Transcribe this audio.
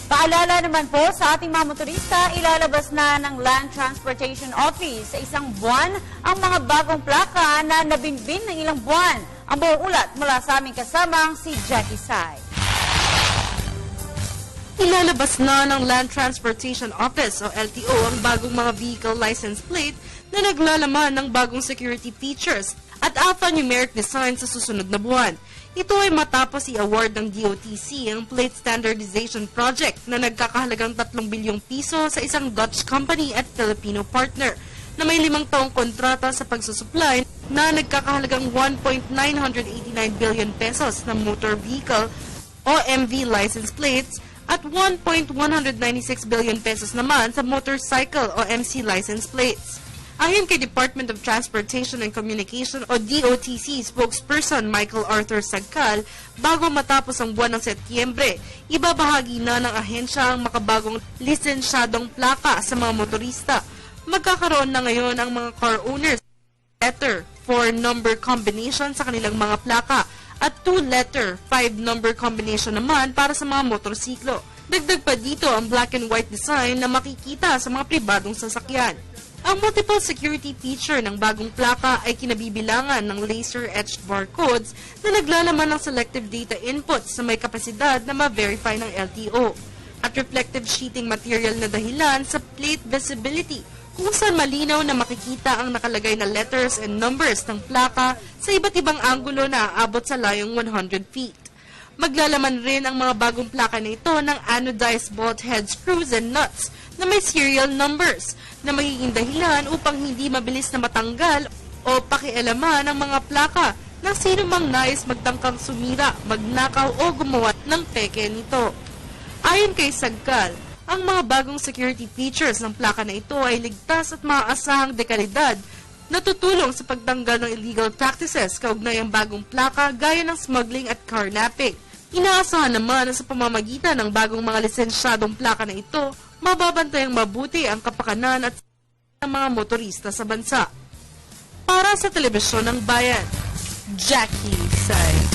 Paalala naman po sa ating mga motorista, ilalabas na ng Land Transportation Office sa isang buwan ang mga bagong plaka na nabinbin ng ilang buwan. Ang buong ulat mula sa aming kasamang si Jackie Sai. Ilalabas na ng Land Transportation Office o LTO ang bagong mga vehicle license plate na naglalaman ng bagong security features at alphanumeric design sa susunod na buwan. Ito ay matapos i-award ng DOTC ang Plate Standardization Project na nagkakahalagang 3 bilyong piso sa isang Dutch company at Filipino partner na may 5 taong kontrata sa pagsusupply na nagkakahalagang 1.989 billion pesos na motor vehicle o MV license plates at 1.196 billion pesos naman sa motorcycle o MC license plates. Ayon kay Department of Transportation and Communication o DOTC spokesperson Michael Arthur Sagcal, bago matapos ang buwan ng Setyembre, ibabahagi na ng ahensya ang makabagong lisensyadong plaka sa mga motorista. Magkakaroon na ngayon ang mga car owners letter 4-number combination sa kanilang mga plaka at 2-letter 5-number combination naman para sa mga motorsiklo. Dagdag pa dito ang black and white design na makikita sa mga pribadong sasakyan. Ang multiple security feature ng bagong plaka ay kinabibilangan ng laser-etched barcodes na naglalaman ng selective data inputs na may kapasidad na ma-verify ng LTO at reflective sheeting material na dahilan sa plate visibility kung saan malinaw na makikita ang nakalagay na letters and numbers ng plaka sa iba't ibang anggulo na aabot sa layong 100 feet. Maglalaman rin ang mga bagong plaka na ito ng anodized bolt head screws and nuts na may serial numbers na magiging dahilan upang hindi mabilis na matanggal o pakialaman ang mga plaka ng sino mang nais magtangkang sumira, magnakaw o gumawa ng peke nito. Ayon kay Sagcal, ang mga bagong security features ng plaka na ito ay ligtas at maaasahang dekalidad na tutulong sa pagtanggal ng illegal practices kaugnay ang bagong plaka gaya ng smuggling at carnapping. Inaasahan naman na sa pamamagitan ng bagong mga lisensyadong plaka na ito, mababantayang mabuti ang kapakanan at ng mga motorista sa bansa. Para sa Telebisyon ng Bayan, Jackie Say.